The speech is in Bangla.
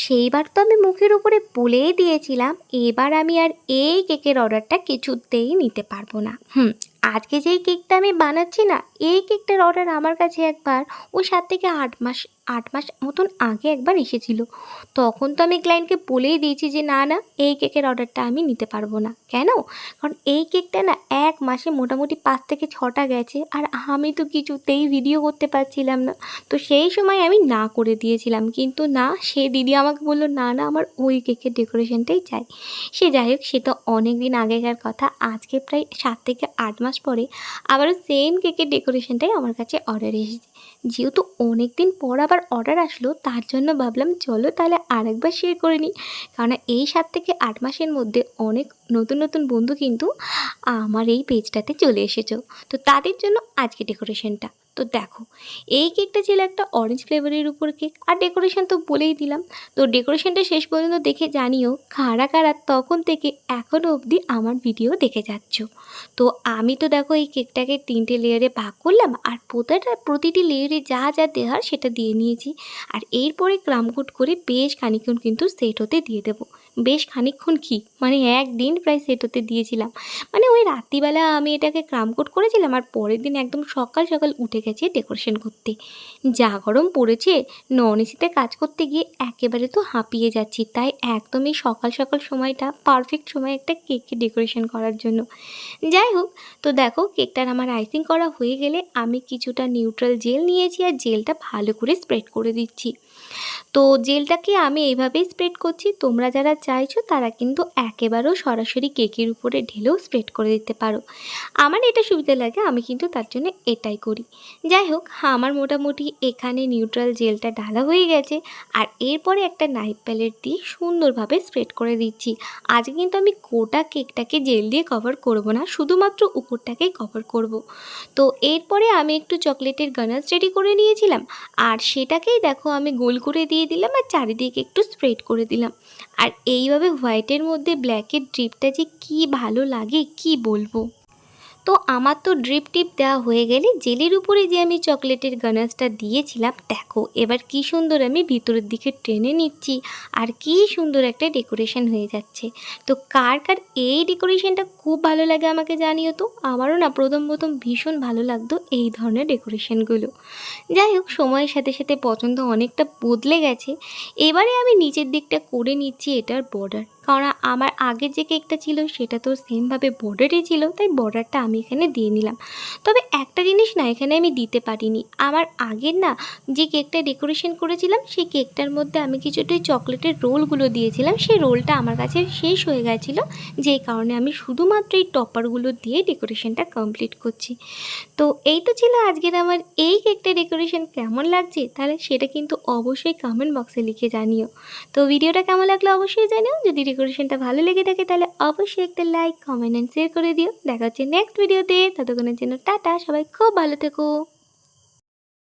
সেইবার তো আমি মুখের উপরে বলেই দিয়েছিলাম এবার আমি আর এই কেকের অর্ডারটা কিছুতেই নিতে পারবো না। আজকে যেই কেকটা আমি বানাচ্ছি না, এই কেকটার অর্ডার আমার কাছে একবার ওই 7 থেকে 8 মাস মতন আগে একবার এসেছিল। তখন তো আমি ক্লায়েন্টকে বলেই দিয়েছি যে না না, এই কেকের অর্ডারটা আমি নিতে পারবো না। কেন? কারণ এই কেকটা না 1 মাসে মোটামুটি 5 থেকে 6টা গেছে, আর আমি তো কিছুতেই ভিডিও করতে পারছিলাম না। তো সেই সময় আমি না করে দিয়েছিলাম, কিন্তু না, সে দিদি আমাকে বললো না না, আমার ওই কেকের ডেকোরেশনটাই চাই। সে যাই হোক, সে তো অনেক দিন আগেকার কথা। আজকে প্রায় 7 থেকে 8 মাস পরে আবারও সেম কেকের ডেকোরেশনটাই আমার কাছে অর্ডার এসেছে। যেহেতু অনেক দিন পর আবার অর্ডার আসলো, তার জন্য ভাবলাম চলো তাহলে আরেকবার শেয়ার করে নিই। কারণ এই 7 থেকে 8 মাসের মধ্যে অনেক নতুন নতুন বন্ধু কিন্তু আমার এই পেজটাতে চলে এসেছো, তো তাদের জন্য আজকে ডেকোরেশনটা। তো দেখো, এই কেকটা ছিল একটা অরেঞ্জ ফ্লেভারের উপর কেক, আর ডেকোরেশন তো বলেই দিলাম। তো ডেকোরেশনটা শেষ পর্যন্ত দেখে জানিও কারা কারা তখন থেকে এখনও অবধি আমার ভিডিও দেখে যাচ্ছ। তো আমি তো দেখো এই কেকটাকে 3টে লেয়ারে ভাগ করলাম, আর প্রতিটি লেয়ারে যা যা দেওয়ার সেটা দিয়ে নিয়েছি। আর এরপরে ক্রামকোট করে বেশ খানিকক্ষণ কিন্তু সেট হতে দিয়ে দেবো। বেশ খানিকক্ষণ কি, মানে 1 দিন প্রায় সেট হতে দিয়েছিলাম। মানে ওই রাত্রিবেলা আমি এটাকে ক্রামকোট করেছিলাম, আর পরের দিন একদম সকাল সকাল উঠে গেছে ডেকোরেশন করতে। যা গরম পড়েছে, নন এসিতে কাজ করতে গিয়ে একেবারে তো হাঁপিয়ে যাচ্ছি, তাই একদমই সকাল সকাল সময়টা পারফেক্ট সময় একটা কেককে ডেকোরেশন করার জন্য। যাই হোক, তো দেখো কেকটার আমার আইসিং করা হয়ে গেলে আমি কিছুটা নিউট্রাল জেল নিয়েছি, আর জেলটা ভালো করে স্প্রেড করে দিচ্ছি। তো জেলটাকে আমি এইভাবেই স্প্রেড করছি, তোমরা যারা চাইছো তারা কিন্তু একেবারেও সরাসরি কেকের উপরে ঢেলেও স্প্রেড করে দিতে পারো। আমার এটা সুবিধা লাগে, আমি কিন্তু তার জন্য এটাই করি। যাই হোক, আমার মোটামুটি এখানে নিউট্রাল জেলটা ঢালা হয়ে গেছে, আর এরপরে একটা নাইফ প্যালেট দিয়ে সুন্দরভাবে স্প্রেড করে দিচ্ছি। আজ কিন্তু আমি গোটা কেকটাকে জেল দিয়ে কভার করব না, শুধুমাত্র উপরটাকেই কভার করব। তো এরপরে আমি একটু চকলেটের গানাশ রেডি করে নিয়েছিলাম, আর সেটাকেই দেখো আমি গোল করে দিয়ে দিলাম, আর চারিদিকে একটু স্প্রেড করে দিলাম। আর এইভাবে হোয়াইটের মধ্যে ব্ল্যাকের ড্রিপটা যে কী ভালো লাগে কি বলবো। তো আমার তো ড্রিপ টিপ দেওয়া হয়ে গেলে জেলের উপরে যে আমি চকলেটের গানাশটা দিয়েছিলাম, দেখো এবার কি সুন্দর আমি ভিতরের দিকে টেনে নিচ্ছি, আর কি সুন্দর একটা ডেকোরেশন হয়ে যাচ্ছে। তো কার কার এই ডেকোরেশনটা খুব ভালো লাগে আমাকে জানিও তো। আমারও না প্রথম প্রথম ভীষণ ভালো লাগতো এই ধরনের ডেকোরেশনগুলো। যাই হোক, সময়ের সাথে সাথে পছন্দ অনেকটা বদলে গেছে। এবারে আমি নিচের দিকটা করে নিচ্ছি এটার বর্ডার, কারণ আমার আগের যে কেকটা ছিল সেটা তো সেমভাবে বর্ডারই ছিল, তাই বর্ডারটা আমি এখানে দিয়ে নিলাম। তবে একটা জিনিস না এখানে আমি দিতে পারিনি, আমার আগের না যে কেকটা ডেকোরেশন করেছিলাম সেই কেকটার মধ্যে আমি কিছুটা চকলেটের রোলগুলো দিয়েছিলাম, সেই রোলটা আমার কাছে শেষ হয়ে গেছিলো, যেই কারণে আমি শুধুমাত্র এই টপারগুলো দিয়ে ডেকোরেশনটা কমপ্লিট করছি। তো এই তো ছিল আজকের আমার এই কেকটা ডেকোরেশন। কেমন লাগছে তাহলে সেটা কিন্তু অবশ্যই কমেন্ট বক্সে লিখে জানিও। তো ভিডিওটা কেমন লাগলো অবশ্যই জানিও। যদি ডেকোরেশনটা ভালো লেগে থাকে তাহলে অবশ্যই একটা লাইক, কমেন্ট অ্যান্ড শেয়ার করে দিও। দেখা হচ্ছে নেক্সট ভিডিওতে, ততক্ষণের জন্য টাটা, সবাই খুব ভালো থেকো।